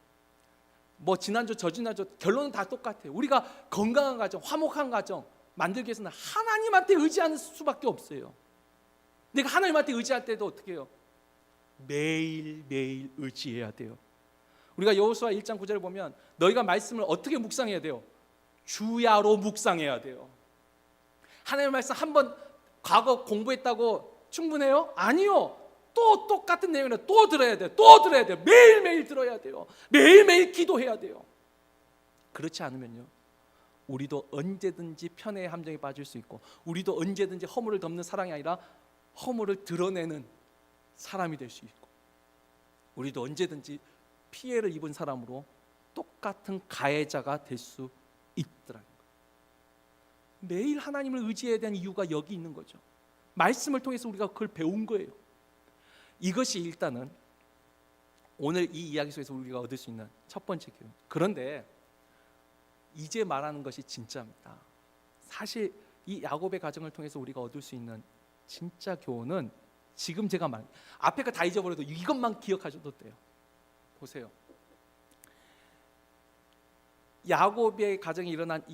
지난주 저지난주 결론은 다 똑같아요. 우리가 건강한 가정, 화목한 가정 만들기 위해서는 하나님한테 의지하는 수밖에 없어요. 내가 하나님한테 의지할 때도 어떻게 해요? 매일매일 의지해야 돼요. 우리가 여호수아 1장 9절을 보면 너희가 말씀을 어떻게 묵상해야 돼요? 주야로 묵상해야 돼요. 하나님의 말씀 한번 과거 공부했다고 충분해요? 아니요. 또 똑같은 내용을 또 들어야 돼요. 또 들어야 돼요. 매일매일 들어야 돼요. 매일매일 기도해야 돼요. 그렇지 않으면요, 우리도 언제든지 편애의 함정에 빠질 수 있고, 우리도 언제든지 허물을 덮는 사랑이 아니라 허물을 드러내는 사람이 될 수 있고, 우리도 언제든지 피해를 입은 사람으로 똑같은 가해자가 될 수 있더라는 거예요. 매일 하나님을 의지해야 되는 이유가 여기 있는 거죠. 말씀을 통해서 우리가 그걸 배운 거예요. 이것이 일단은 오늘 이 이야기 속에서 우리가 얻을 수 있는 첫 번째 교훈. 그런데 이제 말하는 것이 진짜입니다. 사실 이 야곱의 가정을 통해서 우리가 얻을 수 있는 진짜 교훈은 지금 제가 말 앞에 거 다 잊어버려도 이것만 기억하셔도 돼요. 보세요. 야곱의 가정에 일어난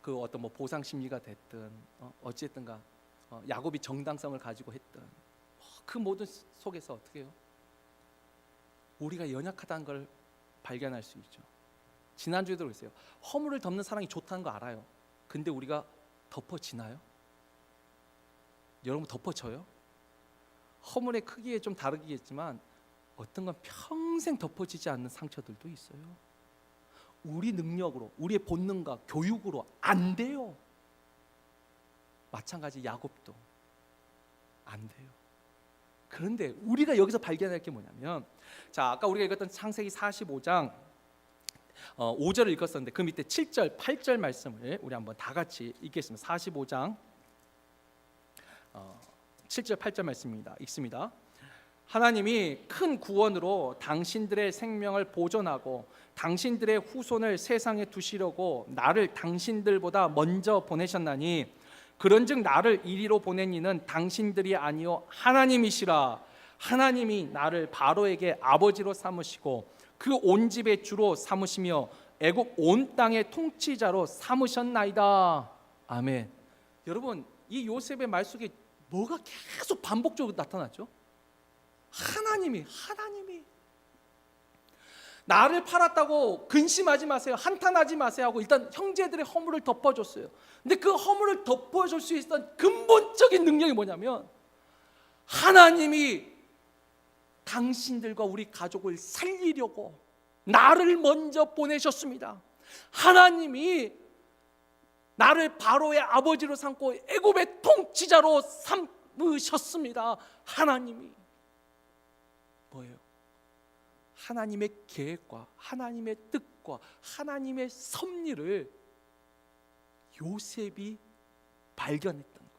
그 어떤 뭐 보상 심리가 됐든 어쨌든가 야곱이 정당성을 가지고 했든 그 모든 속에서 어떻게 해요? 우리가 연약하다는 걸 발견할 수 있죠. 지난주에도 그랬어요. 허물을 덮는 사랑이 좋다는 거 알아요. 근데 우리가 덮어지나요? 여러분 덮어져요? 허물의 크기에 좀 다르겠지만 어떤 건 평생 덮어지지 않는 상처들도 있어요. 우리 능력으로, 우리의 본능과 교육으로 안 돼요. 마찬가지 야곱도 안 돼요. 그런데 우리가 여기서 발견할 게 뭐냐면, 자, 아까 우리가 읽었던 창세기 45장 5절을 읽었었는데 그 밑에 7절, 8절 말씀을 우리 한번 다 같이 읽겠습니다. 45장 7절, 8절 말씀입니다. 읽습니다. 하나님이 큰 구원으로 당신들의 생명을 보존하고 당신들의 후손을 세상에 두시려고 나를 당신들보다 먼저 보내셨나니, 그런즉 나를 이리로 보낸 이는 당신들이 아니요 하나님이시라. 하나님이 나를 바로에게 아버지로 삼으시고 그 온 집의 주로 삼으시며 애굽 온 땅의 통치자로 삼으셨나이다. 아멘. 여러분, 이 요셉의 말 속에 뭐가 계속 반복적으로 나타나죠? 하나님이 나를 팔았다고 근심하지 마세요, 한탄하지 마세요 하고 일단 형제들의 허물을 덮어줬어요. 근데 그 허물을 덮어줄 수 있었던 근본적인 능력이 뭐냐면, 하나님이 당신들과 우리 가족을 살리려고 나를 먼저 보내셨습니다. 하나님이 나를 바로의 아버지로 삼고 애굽의 통치자로 삼으셨습니다. 하나님이 뭐예요? 하나님의 계획과 하나님의 뜻과 하나님의 섭리를 요셉이 발견했던 거예요.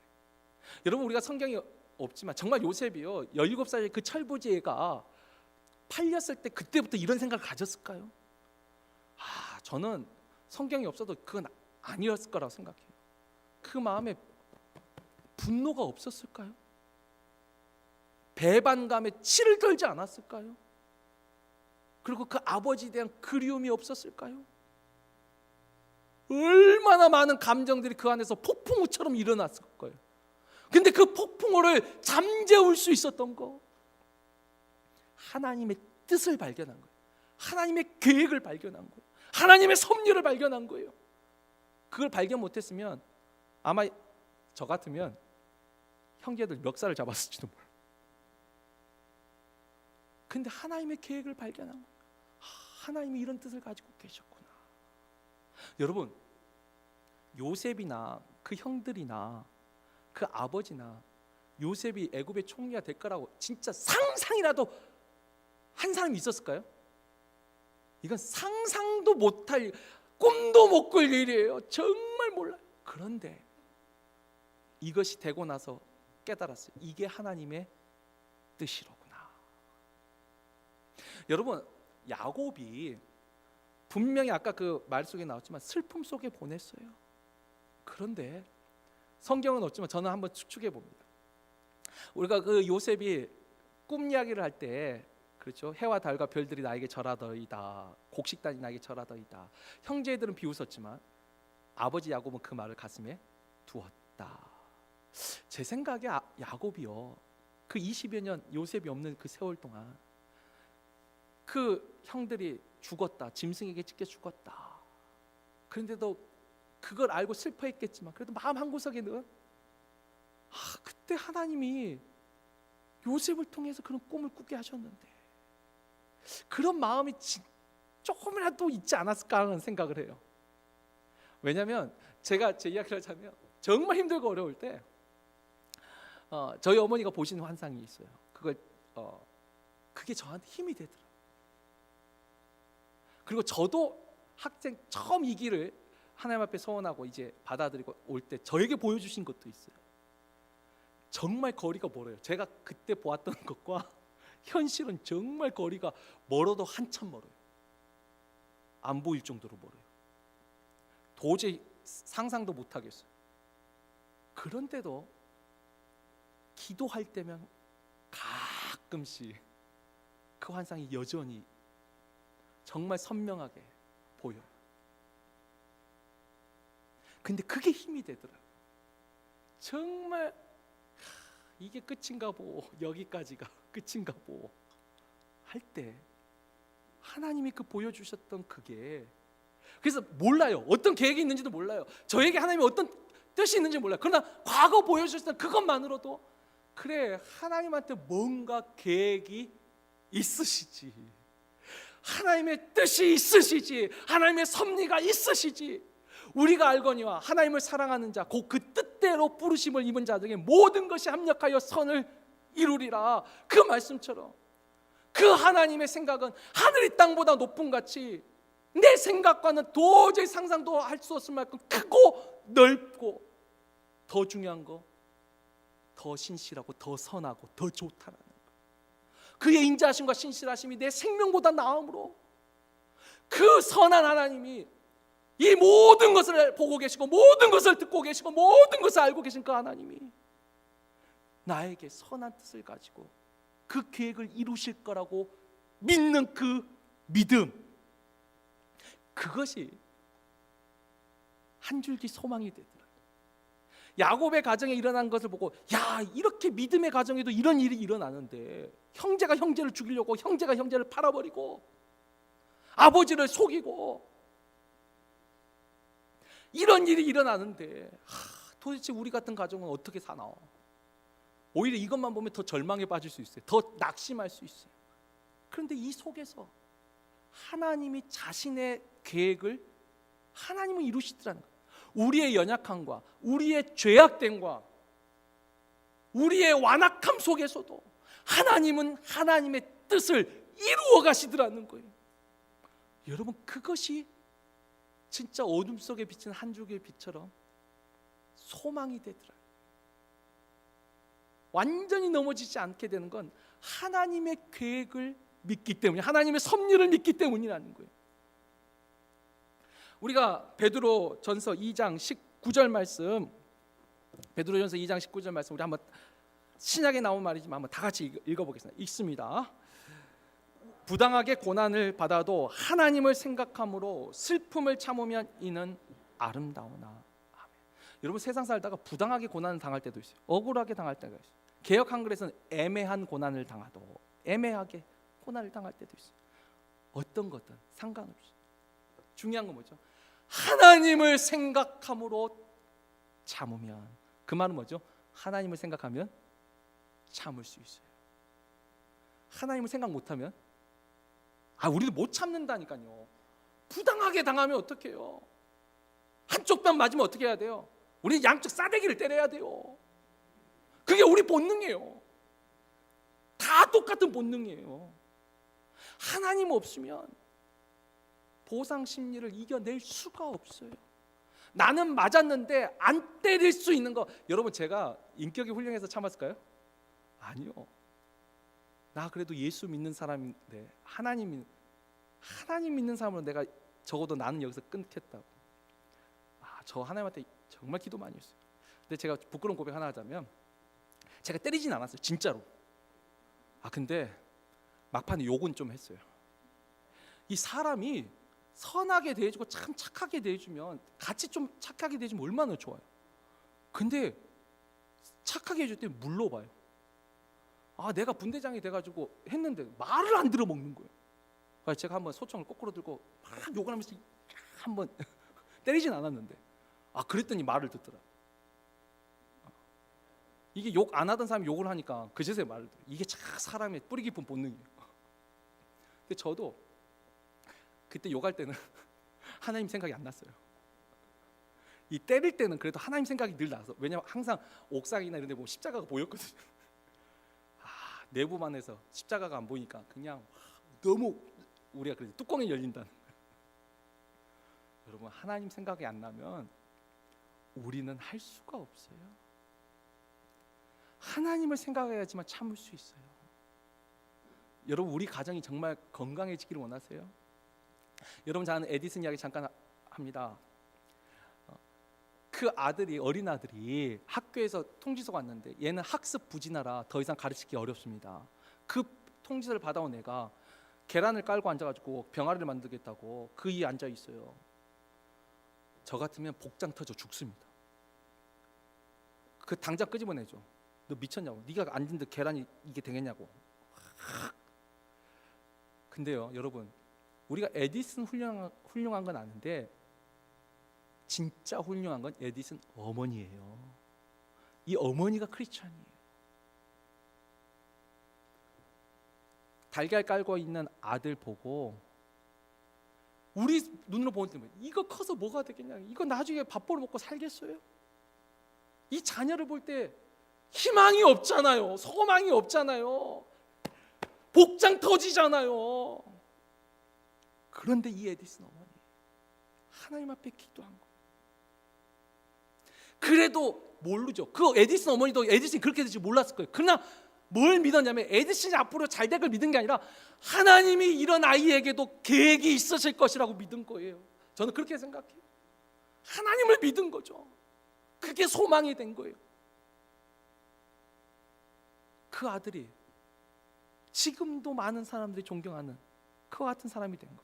여러분, 우리가 성경이 없지만 정말 요셉이요, 17살의 그 철부지애가 팔렸을 때 그때부터 이런 생각을 가졌을까요? 저는 성경이 없어도 그건 아니었을 거라고 생각해요. 그 마음에 분노가 없었을까요? 배반감에 치를 떨지 않았을까요? 그리고 그 아버지에 대한 그리움이 없었을까요? 얼마나 많은 감정들이 그 안에서 폭풍우처럼 일어났을 거예요. 근데 그 폭풍우를 잠재울 수 있었던 거, 하나님의 뜻을 발견한 거예요. 하나님의 계획을 발견한 거예요. 하나님의 섭리를 발견한 거예요. 그걸 발견 못했으면 아마 저 같으면 형제들 멱살을 잡았을지도 몰라요. 근데 하나님의 계획을 발견한 거예요. 하나님이 이런 뜻을 가지고 계셨구나. 여러분, 요셉이나 그 형들이나 그 아버지나 요셉이 애굽의 총리가 될 거라고 진짜 상상이라도 한 사람이 있었을까요? 이건 상상도 못할, 꿈도 못 꿀 일이에요. 정말 몰라요. 그런데 이것이 되고 나서 깨달았어요. 이게 하나님의 뜻이로구나. 여러분, 야곱이 분명히 아까 그 말 속에 나왔지만 슬픔 속에 보냈어요. 그런데 성경은 없지만 저는 한번 추측해 봅니다. 우리가 그 요셉이 꿈 이야기를 할 때, 그렇죠, 해와 달과 별들이 나에게 절하더이다, 곡식단이 나에게 절하더이다. 형제들은 비웃었지만 아버지 야곱은 그 말을 가슴에 두었다. 제 생각에 야곱이요, 그 20여 년 요셉이 없는 그 세월 동안 그 형들이 죽었다, 짐승에게 찢겨 죽었다. 그런데도 그걸 알고 슬퍼했겠지만 그래도 마음 한구석에는 그때 하나님이 요셉을 통해서 그런 꿈을 꾸게 하셨는데 그런 마음이 조금이라도 있지 않았을까 하는 생각을 해요. 왜냐하면 제가 제 이야기를 하자면 정말 힘들고 어려울 때 저희 어머니가 보시는 환상이 있어요. 그게 저한테 힘이 되더라고요. 그리고 저도 학생 처음 이 길을 하나님 앞에 서원하고 이제 받아들이고 올 때 저에게 보여주신 것도 있어요. 정말 거리가 멀어요. 제가 그때 보았던 것과 현실은 정말 거리가 멀어도 한참 멀어요. 안 보일 정도로 멀어요. 도저히 상상도 못 하겠어요. 그런데도 기도할 때면 가끔씩 그 환상이 여전히 정말 선명하게 보여요. 근데 그게 힘이 되더라고요. 정말 이게 끝인가 보, 여기까지가 끝인가 보 할 때 하나님이 그 보여주셨던 그게, 그래서 몰라요. 어떤 계획이 있는지도 몰라요. 저에게 하나님이 어떤 뜻이 있는지 몰라요. 그러나 과거 보여주셨던 그것만으로도 그래, 하나님한테 뭔가 계획이 있으시지, 하나님의 뜻이 있으시지, 하나님의 섭리가 있으시지. 우리가 알거니와 하나님을 사랑하는 자 곧 그 뜻대로 부르심을 입은 자들에게 모든 것이 합력하여 선을 이루리라. 그 말씀처럼 그 하나님의 생각은 하늘이 땅보다 높은 같이 내 생각과는 도저히 상상도 할 수 없을 만큼 크고 넓고, 더 중요한 거 더 신실하고 더 선하고 더 좋다라는 거. 그의 인자하심과 신실하심이 내 생명보다 나음으로 그 선한 하나님이 이 모든 것을 보고 계시고 모든 것을 듣고 계시고 모든 것을 알고 계신 그 하나님이 나에게 선한 뜻을 가지고 그 계획을 이루실 거라고 믿는 그 믿음, 그것이 한 줄기 소망이 되더라고요. 야곱의 가정에 일어난 것을 보고, 야, 이렇게 믿음의 가정에도 이런 일이 일어나는데, 형제가 형제를 죽이려고 형제가 형제를 팔아버리고 아버지를 속이고 이런 일이 일어나는데 도대체 우리 같은 가정은 어떻게 사나. 오히려 이것만 보면 더 절망에 빠질 수 있어요. 더 낙심할 수 있어요. 그런데 이 속에서 하나님이 자신의 계획을 하나님은 이루시더라는 거예요. 우리의 연약함과 우리의 죄악됨과 우리의 완악함 속에서도 하나님은 하나님의 뜻을 이루어 가시더라는 거예요. 여러분, 그것이 진짜 어둠 속에 비치는 한 줄기의 빛처럼 소망이 되더라고요. 완전히 넘어지지 않게 되는 건 하나님의 계획을 믿기 때문에, 하나님의 섭리를 믿기 때문이라는 거예요. 우리가 베드로전서 2장 19절 말씀, 베드로전서 2장 19절 말씀 우리 한번, 신약에 나온 말이지만 한번 다 같이 읽어보겠습니다. 읽습니다. 부당하게 고난을 받아도 하나님을 생각함으로 슬픔을 참으면 이는 아름다우나. 아멘. 여러분, 세상 살다가 부당하게 고난을 당할 때도 있어요. 억울하게 당할 때가 있어요. 개역 한글에서는 애매한 고난을 당하도, 애매하게 고난을 당할 때도 있어요. 어떤 것든 상관없이 중요한 건 뭐죠? 하나님을 생각함으로 참으면, 그 말은 뭐죠? 하나님을 생각하면 참을 수 있어요. 하나님을 생각 못하면 우리도 못 참는다니까요. 부당하게 당하면 어떡해요? 한쪽 뺨 맞으면 어떻게 해야 돼요? 우리 양쪽 싸대기를 때려야 돼요. 그게 우리 본능이에요. 다 똑같은 본능이에요. 하나님 없으면 보상 심리를 이겨낼 수가 없어요. 나는 맞았는데 안 때릴 수 있는 거. 여러분, 제가 인격이 훌륭해서 참았을까요? 아니요. 나 그래도 예수 믿는 사람인데, 하나님 믿는 사람으로 내가 적어도 나는 여기서 끊겠다고. 저 하나님한테 정말 기도 많이 했어요. 근데 제가 부끄러운 고백 하나 하자면, 제가 때리진 않았어요, 진짜로. 근데 막판에 욕은 좀 했어요. 이 사람이 선하게 대해주고 참 착하게 대해주면, 같이 좀 착하게 대해주면 얼마나 좋아요. 근데 착하게 해줄 때 물러봐요. 내가 분대장이 돼가지고 했는데 말을 안 들어먹는 거예요. 그래서 제가 한번 소총을 거꾸로 들고 막 욕을 하면서 한번 때리진 않았는데, 그랬더니 말을 듣더라. 이게 욕 안 하던 사람이 욕을 하니까 그제서야 말을 들어요. 이게 참 사람의 뿌리 깊은 본능이에요. 근데 저도 그때 욕할 때는 하나님 생각이 안 났어요. 이 때릴 때는 그래도 하나님 생각이 늘 나서, 왜냐면 항상 옥상이나 이런 데 보면 십자가가 보였거든요. 내부만 해서 십자가가 안 보이니까 그냥 너무 우리가 그래서 뚜껑이 열린다는 거예요. 여러분, 하나님 생각이 안 나면 우리는 할 수가 없어요. 하나님을 생각해야지만 참을 수 있어요. 여러분, 우리 가정이 정말 건강해지기를 원하세요? 여러분, 잘 아는 에디슨 이야기 잠깐 합니다. 그 아들이, 어린 아들이 학교에서 통지서가 왔는데 얘는 학습 부진하라 더 이상 가르치기 어렵습니다. 그 통지서를 받아온 애가 계란을 깔고 앉아가지고 병아리를 만들겠다고 그 위에 앉아 있어요. 저 같으면 복장 터져 죽습니다. 그 당장 끄집어내죠. 너 미쳤냐고, 네가 앉은데 계란이 이게 되겠냐고. 근데요, 여러분, 우리가 에디슨 훌륭한 건 아는데 진짜 훌륭한 건 에디슨 어머니예요. 이 어머니가 크리스찬이에요. 달걀 깔고 있는 아들 보고 우리 눈으로 보는 때 이거 커서 뭐가 되겠냐, 이거 나중에 밥벌어 먹고 살겠어요? 이 자녀를 볼 때 희망이 없잖아요. 소망이 없잖아요. 복장 터지잖아요. 그런데 이 에디슨 어머니 하나님 앞에 기도한 거. 그래도 모르죠. 그 에디슨 어머니도 에디슨이 그렇게 될지 몰랐을 거예요. 그러나 뭘 믿었냐면 에디슨이 앞으로 잘 될 걸 믿은 게 아니라 하나님이 이런 아이에게도 계획이 있으실 것이라고 믿은 거예요. 저는 그렇게 생각해요. 하나님을 믿은 거죠. 그게 소망이 된 거예요. 그 아들이 지금도 많은 사람들이 존경하는 그와 같은 사람이 된 거.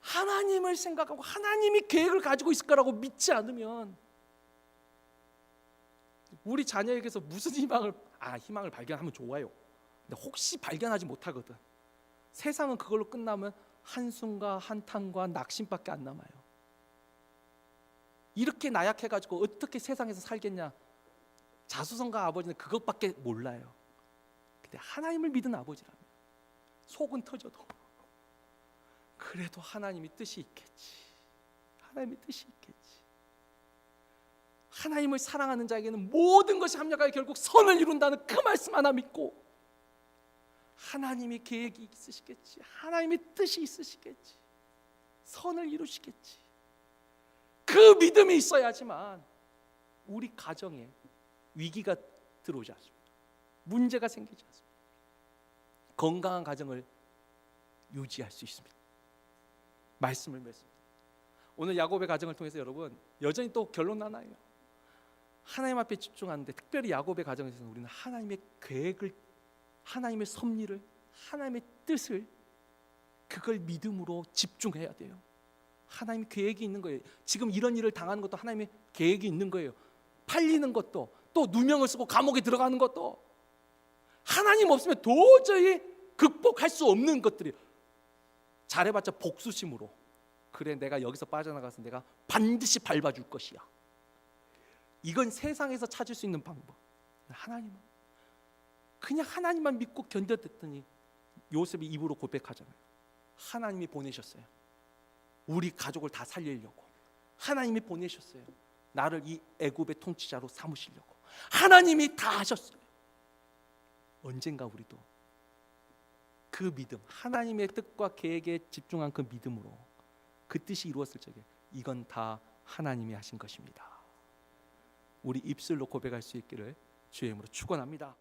하나님을 생각하고 하나님이 계획을 가지고 있을 거라고 믿지 않으면 우리 자녀에게서 무슨 희망을 발견하면 좋아요. 근데 혹시 발견하지 못하거든. 세상은 그걸로 끝나면 한숨과 한탄과 낙심밖에 안 남아요. 이렇게 나약해가지고 어떻게 세상에서 살겠냐. 자수성가 아버지는 그것밖에 몰라요. 근데 하나님을 믿은 아버지라면 속은 터져도 그래도 하나님이 뜻이 있겠지. 하나님의 뜻이 있겠지. 하나님을 사랑하는 자에게는 모든 것이 합력하여 결국 선을 이룬다는 그 말씀 하나 믿고 하나님이 계획이 있으시겠지. 하나님의 뜻이 있으시겠지. 선을 이루시겠지. 그 믿음이 있어야지만 우리 가정에 위기가 들어오지 않습니다. 문제가 생기지 않습니다. 건강한 가정을 유지할 수 있습니다. 말씀을 맺습니다. 오늘 야곱의 가정을 통해서 여러분 여전히 또 결론 하나예요. 하나님 앞에 집중하는데 특별히 야곱의 가정에서는 우리는 하나님의 계획을, 하나님의 섭리를, 하나님의 뜻을 그걸 믿음으로 집중해야 돼요. 하나님의 계획이 있는 거예요. 지금 이런 일을 당하는 것도 하나님의 계획이 있는 거예요. 팔리는 것도, 또 누명을 쓰고 감옥에 들어가는 것도 하나님 없으면 도저히 극복할 수 없는 것들이에요. 잘해봤자 복수심으로, 그래 내가 여기서 빠져나가서 내가 반드시 밟아줄 것이야. 이건 세상에서 찾을 수 있는 방법. 하나님은 그냥 하나님만 믿고 견뎌댔더니 요셉이 입으로 고백하잖아요. 하나님이 보내셨어요. 우리 가족을 다 살리려고 하나님이 보내셨어요. 나를 이 애굽의 통치자로 삼으시려고 하나님이 다 하셨어요. 언젠가 우리도 그 믿음, 하나님의 뜻과 계획에 집중한 그 믿음으로 그 뜻이 이루었을 적에 이건 다 하나님이 하신 것입니다. 우리 입술로 고백할 수 있기를 주의 이름으로 축원합니다.